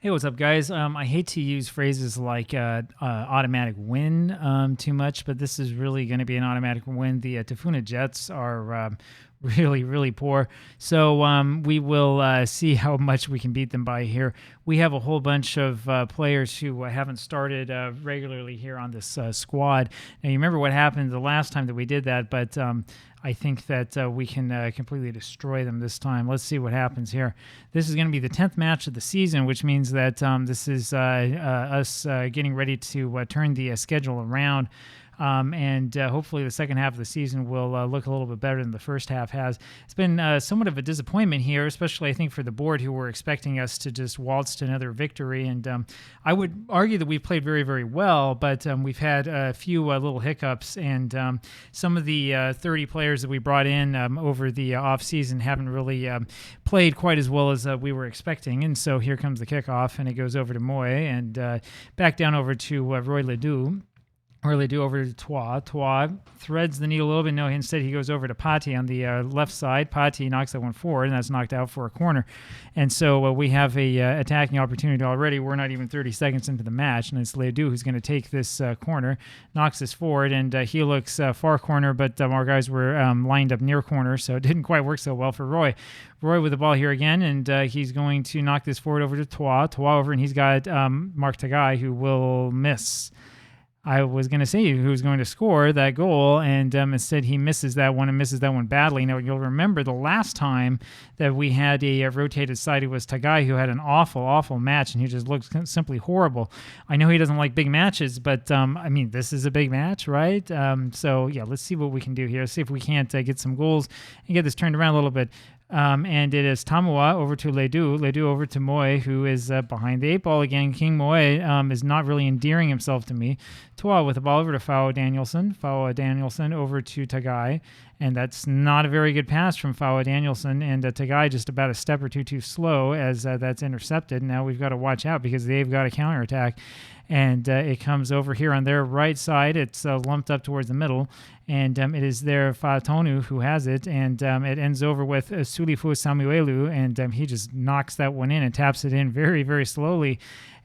Hey, what's up, guys? I hate to use phrases like automatic win too much, but this is really going to be an automatic win. The Tafuna Jets are really, really poor. So we will see how much we can beat them by here. We have a whole bunch of players who haven't started regularly here on this squad. Now, you remember what happened the last time that we did that, but I think that we can completely destroy them this time. Let's see what happens here. This is going to be the 10th match of the season, which means that this is us getting ready to turn the schedule around. And hopefully the second half of the season will look a little bit better than the first half has. It's been somewhat of a disappointment here, especially I think for the board, who were expecting us to just waltz to another victory. And I would argue that we've played very, very well, but we've had a few little hiccups, and some of the 30 players that we brought in over the off season haven't really played quite as well as we were expecting. And so here comes the kickoff, and it goes over to Moy, and back down over to Roy Ledoux. Really do over to Toit. Toit threads the needle a little bit. No, instead he goes over to Pati on the left side. Pati knocks that one forward, and that's knocked out for a corner. And so we have a attacking opportunity already. We're not even 30 seconds into the match, and it's Ledoux who's going to take this corner, knocks this forward, and he looks far corner, but our guys were lined up near corner, so it didn't quite work so well for Roy. Roy with the ball here again, and he's going to knock this forward over to Toit. Toit over, and he's got Mark Tagai, who will miss. I was going to say who's going to score that goal, and instead he misses that one, and misses that one badly. Now, you'll remember the last time that we had a rotated side, it was Tagai, who had an awful, awful match, and he just looked simply horrible. I know he doesn't like big matches, but, I mean, this is a big match, right? So, yeah, let's see what we can do here. See if we can't get some goals and get this turned around a little bit. And it is Tamua over to Ledoux over to Moy, who is behind the 8 ball again. King Moy is not really endearing himself to me. Toa with the ball over to Fao Danielson over to Tagai, and that's not a very good pass from Fao Danielson, and Tagai just about a step or two too slow as that's intercepted. Now we've got to watch out because they've got a counterattack, and it comes over here on their right side. It's lumped up towards the middle, and it is there Fatonu who has it, and it ends over with Sulifu Samuelu, and he just knocks that one in and taps it in very, very slowly.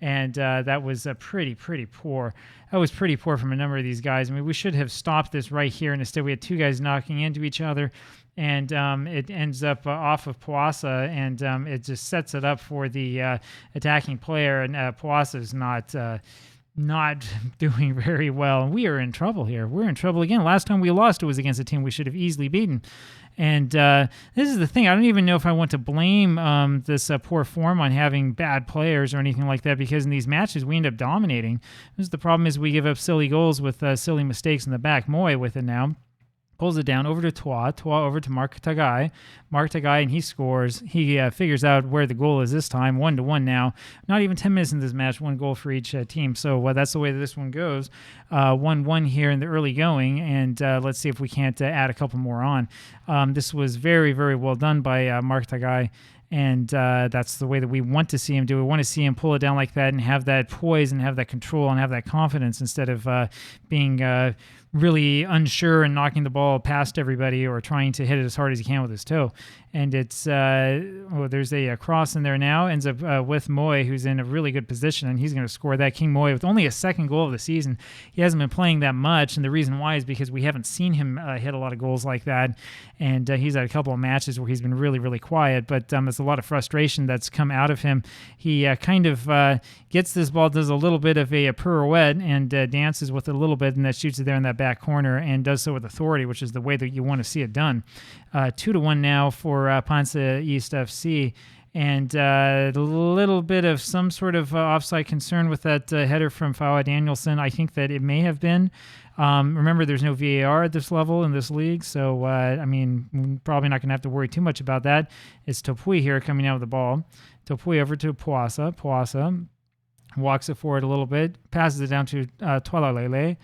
And that was pretty poor. That was pretty poor from a number of these guys. I mean, we should have stopped this right here, and instead we had two guys knocking into each other, and it ends up off of PanSa, and it just sets it up for the attacking player, and PanSa is not doing very well. And we are in trouble here. We're in trouble again. Last time we lost, it was against a team we should have easily beaten. And this is the thing. I don't even know if I want to blame this poor form on having bad players or anything like that, because in these matches we end up dominating. This is the problem, is we give up silly goals with silly mistakes in the back. Moy with it now. Pulls it down over to Toit over to Mark Tagai, and he scores. He figures out where the goal is this time, 1-1 now. Not even 10 minutes in this match, one goal for each team. So that's the way that this one goes. 1-1 here in the early going, and let's see if we can't add a couple more on. This was very, very well done by Mark Tagai. And that's the way that we want to see him do. We want to see him pull it down like that and have that poise and have that control and have that confidence, instead of being really unsure and knocking the ball past everybody or trying to hit it as hard as he can with his toe. And it's there's a cross in there now. Ends up with Moy, who's in a really good position, and he's going to score that. King Moy with only a second goal of the season. He hasn't been playing that much, and the reason why is because we haven't seen him hit a lot of goals like that. And he's had a couple of matches where he's been really, really quiet, but there's a lot of frustration that's come out of him. He kind of gets this ball, does a little bit of a pirouette, and dances with it a little bit, and that shoots it there in that back corner, and does so with authority, which is the way that you want to see it done. 2-1 now for PanSa East FC. And a little bit of some sort of offside concern with that header from Fao Danielson. I think that it may have been. Remember, there's no VAR at this level in this league, so, I mean, we're probably not going to have to worry too much about that. It's Topui here coming out of the ball. Topui over to PanSa. PanSa walks it forward a little bit, passes it down to Tualalele.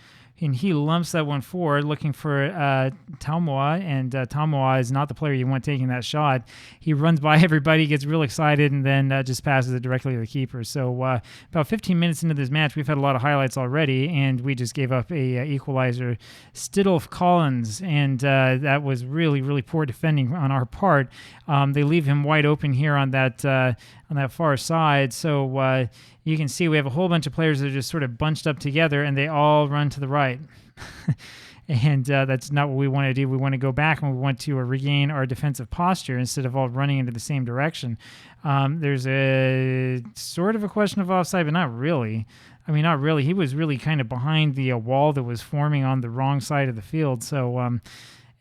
And he lumps that one forward, looking for Tamua, and Tamua is not the player you want taking that shot. He runs by everybody, gets real excited, and then just passes it directly to the keeper. So about 15 minutes into this match, we've had a lot of highlights already, and we just gave up a equalizer. Stidolf Collins, and that was really, really poor defending on our part. They leave him wide open here on that on that far side. So you can see we have a whole bunch of players that are just sort of bunched up together, and they all run to the right. And that's not what we want to do. We want to go back, and we want to regain our defensive posture instead of all running into the same direction. There's a sort of a question of offside, but not really. I mean, not really. He was really kind of behind the wall that was forming on the wrong side of the field. So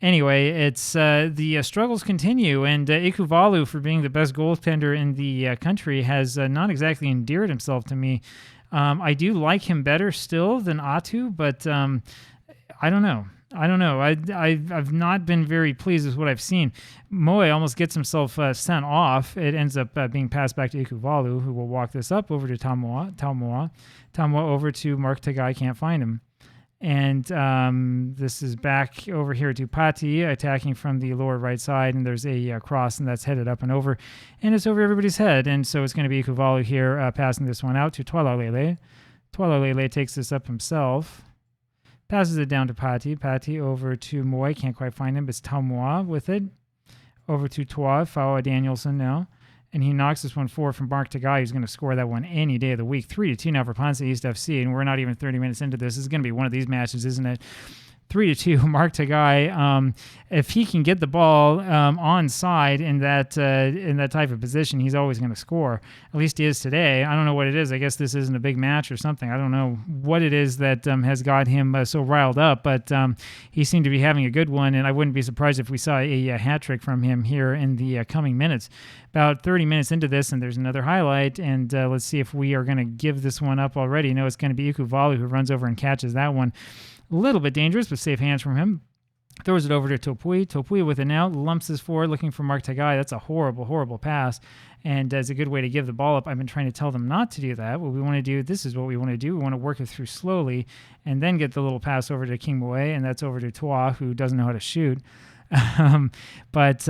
anyway, it's the struggles continue, and Ikuvalu, for being the best goaltender in the country, has not exactly endeared himself to me. I do like him better still than Atu, but I don't know. I've not been very pleased with what I've seen. Moe almost gets himself sent off. It ends up being passed back to Ikuvalu, who will walk this up over to Taumoa over to Mark Tagai, can't find him. And this is back over here to Pati, attacking from the lower right side, and there's a cross, and that's headed up and over, and it's over everybody's head, and so it's going to be Ikuvalu here passing this one out to Tualalele. Tualalele takes this up himself. Passes it down to Pati. Pati over to Moy. Can't quite find him, but it's Taumoa with it. Over to Toa. Fawa Danielson now. And he knocks this one forward from Mark Tagai, who's going to score that one any day of the week. 3-2 now for PanSa East FC, and we're not even 30 minutes into this. This is going to be one of these matches, isn't it? 3-2, Mark Tagai. If he can get the ball on side in that type of position, he's always going to score. At least he is today. I don't know what it is. I guess this isn't a big match or something. I don't know what it is that has got him so riled up, but he seemed to be having a good one, and I wouldn't be surprised if we saw a hat trick from him here in the coming minutes. About 30 minutes into this, and there's another highlight, and let's see if we are going to give this one up already. No, it's going to be Ikuvalu who runs over and catches that one. A little bit dangerous, but safe hands from him. Throws it over to Topui. Topui with it now, lumps this forward, looking for Mark Tagai. That's a horrible, horrible pass, and it's a good way to give the ball up. I've been trying to tell them not to do that. What we want to do, this is what we want to do. We want to work it through slowly, and then get the little pass over to King Moe, and that's over to Toa, who doesn't know how to shoot. But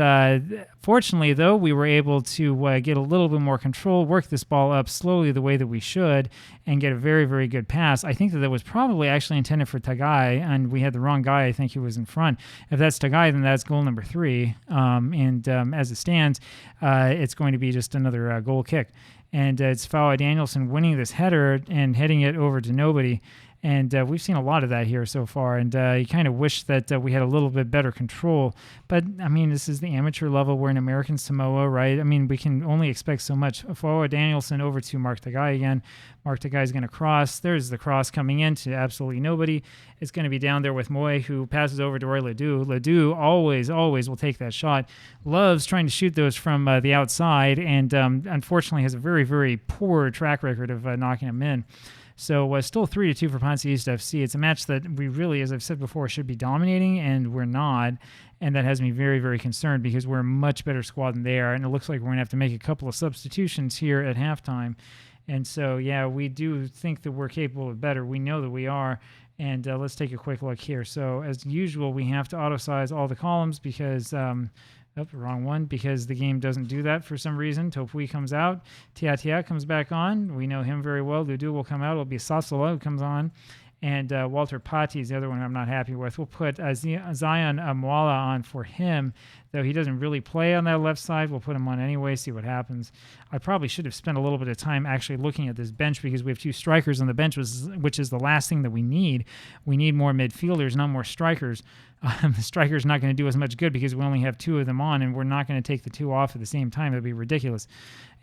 fortunately, though, we were able to get a little bit more control, work this ball up slowly the way that we should, and get a very, very good pass. I think that was probably actually intended for Tagai, and we had the wrong guy, I think, who was in front. If that's Tagai, then that's goal number 3. And as it stands, it's going to be just another goal kick. And it's Fawa Danielson winning this header and heading it over to nobody. And we've seen a lot of that here so far, and you kind of wish that we had a little bit better control. But, I mean, this is the amateur level. We're in American Samoa, right? I mean, we can only expect so much. Fawa Danielson over to Mark Tagai again. Mark Tagai is going to cross. There's the cross coming in to absolutely nobody. It's going to be down there with Moy, who passes over to Roy Ledoux. Ledoux always will take that shot. Loves trying to shoot those from the outside, and unfortunately has a very, very poor track record of knocking them in. So still 3-2 for PanSa East FC. It's a match that we really, as I've said before, should be dominating, and we're not. And that has me very, very concerned because we're a much better squad than they are. And it looks like we're going to have to make a couple of substitutions here at halftime. And so, yeah, we do think that we're capable of better. We know that we are. And let's take a quick look here. So as usual, we have to auto-size all the columns because... wrong one, because the game doesn't do that for some reason. Topui comes out. Tia comes back on. We know him very well. Ludu will come out. It'll be Sasola who comes on. And Walter Pati is the other one I'm not happy with. We'll put Zion Mwala on for him, though he doesn't really play on that left side. We'll put him on anyway, see what happens. I probably should have spent a little bit of time actually looking at this bench because we have 2 strikers on the bench, which is the last thing that we need. We need more midfielders, not more strikers. The striker's not going to do as much good because we only have 2 of them on, and we're not going to take the 2 off at the same time. That'd be ridiculous.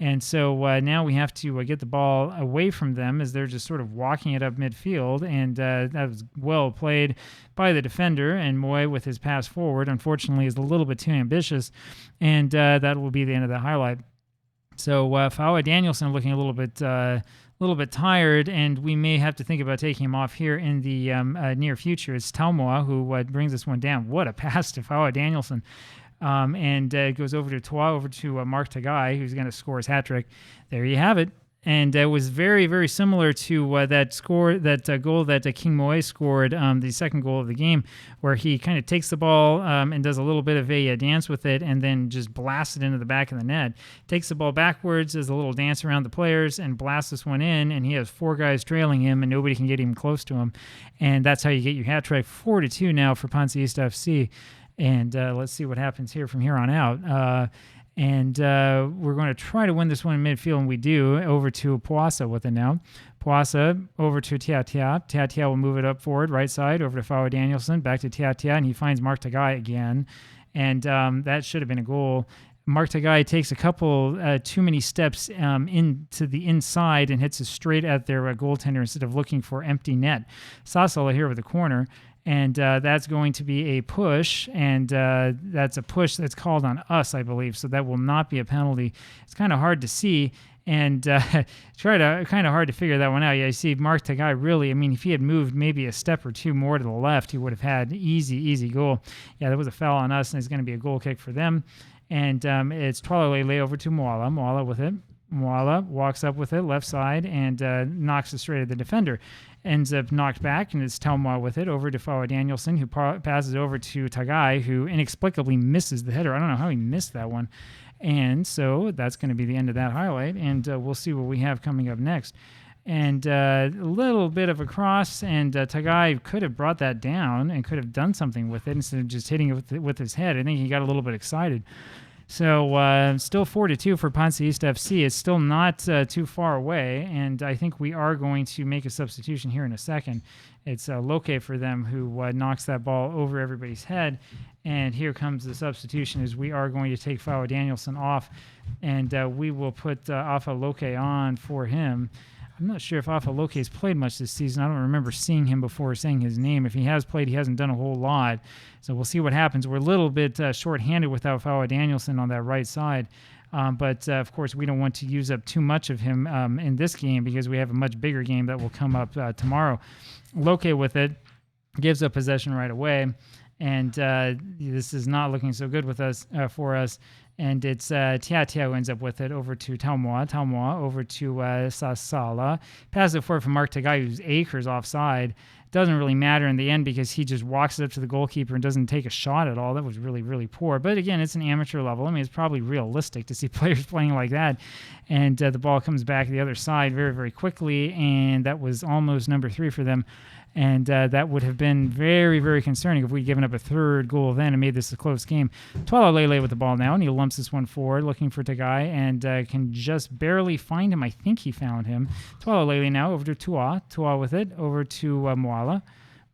And so now we have to get the ball away from them as they're just sort of walking it up midfield, and that was well played by the defender, and Moy with his pass forward, unfortunately, is a little bit too ambitious, and that will be the end of the highlight. So Fawa Danielson looking a little bit tired, and we may have to think about taking him off here in the near future. It's Taumoa who brings this one down. What a pass to Fawa Danielson. And it goes over to Toa, over to Mark Tagai, who's going to score his hat trick. There you have it. And it was very, very similar to that goal that King Moe scored, the second goal of the game, where he kind of takes the ball and does a little bit of a dance with it and then just blasts it into the back of the net. Takes the ball backwards, does a little dance around the players, and blasts this one in, and he has 4 guys trailing him, and nobody can get even close to him. And that's how you get your hat trick. 4-2 now for PanSa East FC. And let's see what happens here from here on out. And we're going to try to win this one in midfield, and we do. Over to PanSa with it now. PanSa over to Tiatia. Tiatia will move it up forward, right side, over to Fao Danielson, back to Tiatia, and he finds Mark Tagai again. And that should have been a goal. Mark Tagai takes a couple too many steps into the inside and hits it straight at their goaltender instead of looking for empty net. Sasala here with the corner. And that's going to be a push, and that's a push that's called on us, I believe. So that will not be a penalty. It's kind of hard to see, and kind of hard to figure that one out. Yeah, you see Mark Tagai really, I mean, if he had moved maybe a step or two more to the left, he would have had easy goal. Yeah, that was a foul on us, and it's going to be a goal kick for them. And it's Twalolele over to Moala. Moala with it. Moala walks up with it, left side, and knocks it straight at the defender. Ends up knocked back, and it's Telmoa with it over to Fao Danielson, who passes over to Tagai, who inexplicably misses the header. I don't know how he missed that one. And so that's going to be the end of that highlight, and we'll see what we have coming up next. And a little bit of a cross, and Tagai could have brought that down and could have done something with it instead of just hitting it with his head. I think he got a little bit excited. So still 4-2 for PanSa East FC. It's still not too far away, and I think we are going to make a substitution here in a second. It's Loke for them who knocks that ball over everybody's head, and here comes the substitution as we are going to take Fao Danielson off, and we will put Afa Loke on for him. I'm not sure if Afa Loke has played much this season. I don't remember seeing him before saying his name. If he has played, he hasn't done a whole lot. So we'll see what happens. We're a little bit short-handed without Fao Danielson on that right side. But, of course, we don't want to use up too much of him in this game because we have a much bigger game that will come up tomorrow. Loke with it gives up possession right away. And this is not looking so good with us for us. And it's Tiatia who ends up with it over to Telmoa. Telmoa over to Sasala. Passes it forward from Mark Tagai, who's acres offside. Doesn't really matter in the end because he just walks it up to the goalkeeper and doesn't take a shot at all. That was really, really poor. But again, it's an amateur level. I mean, it's probably realistic to see players playing like that. And the ball comes back the other side very, very quickly. And that was almost number 3 for them. And that would have been very, very concerning if we'd given up a third goal then and made this a close game. Twalolele with the ball now, and he lumps this one forward, looking for Tagai, and can just barely find him. I think he found him. Twalolele now over to Tua. Tua with it, over to Moala.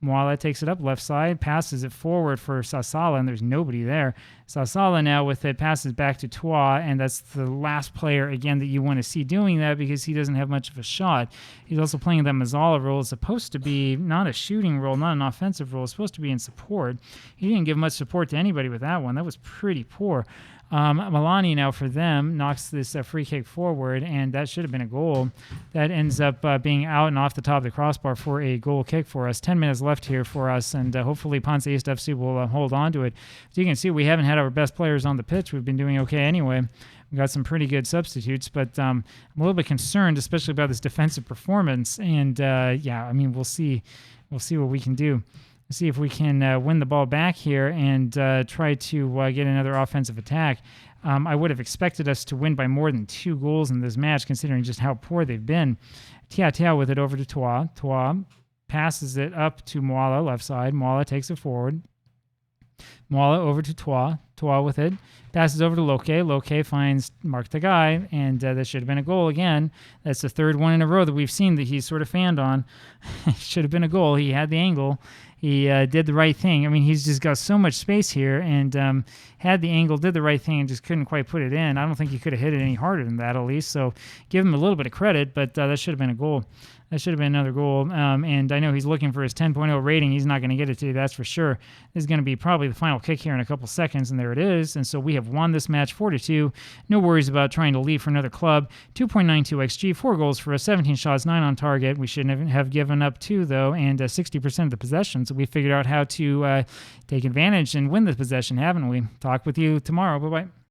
Moala takes it up left side, passes it forward for Sasala, and there's nobody there. Sasala now with it passes back to Tua, and that's the last player, again, that you want to see doing that because he doesn't have much of a shot. He's also playing that Mazzala role. It's supposed to be not a shooting role, not an offensive role. It's supposed to be in support. He didn't give much support to anybody with that one. That was pretty poor. Milani now for them knocks this free kick forward, and that should have been a goal. That ends up being out and off the top of the crossbar for a goal kick for us. 10 minutes left here for us, and hopefully PanSa East FC will hold on to it. As you can see, we haven't had our best players on the pitch. We've been doing okay anyway. We've got some pretty good substitutes, but I'm a little bit concerned, especially about this defensive performance. And yeah, I mean, we'll see what we can do. See if we can win the ball back here and try to get another offensive attack. I would have expected us to win by more than 2 goals in this match, considering just how poor they've been. Tia with it over to Tua. Tua passes it up to Moala, left side. Moala takes it forward. Moala over to Tua. Tua with it. Passes over to Loke. Loke finds Mark Tagai, and that should have been a goal again. That's the third one in a row that we've seen that he's sort of fanned on. Should have been a goal. He had the angle. He did the right thing. I mean, he's just got so much space here and had the angle, did the right thing, and just couldn't quite put it in. I don't think he could have hit it any harder than that, at least. So give him a little bit of credit, but that should have been a goal. That should have been another goal. And I know he's looking for his 10.0 rating. He's not going to get it today, that's for sure. This is going to be probably the final kick here in a couple seconds, and there it is. And so we have won this match 4-2. No worries about trying to leave for another club. 2.92 XG, 4 goals for us, 17 shots, 9 on target. We shouldn't have given up 2, though, and 60% of the possession. So we figured out how to take advantage and win the possession, haven't we? Talk with you tomorrow. Bye-bye.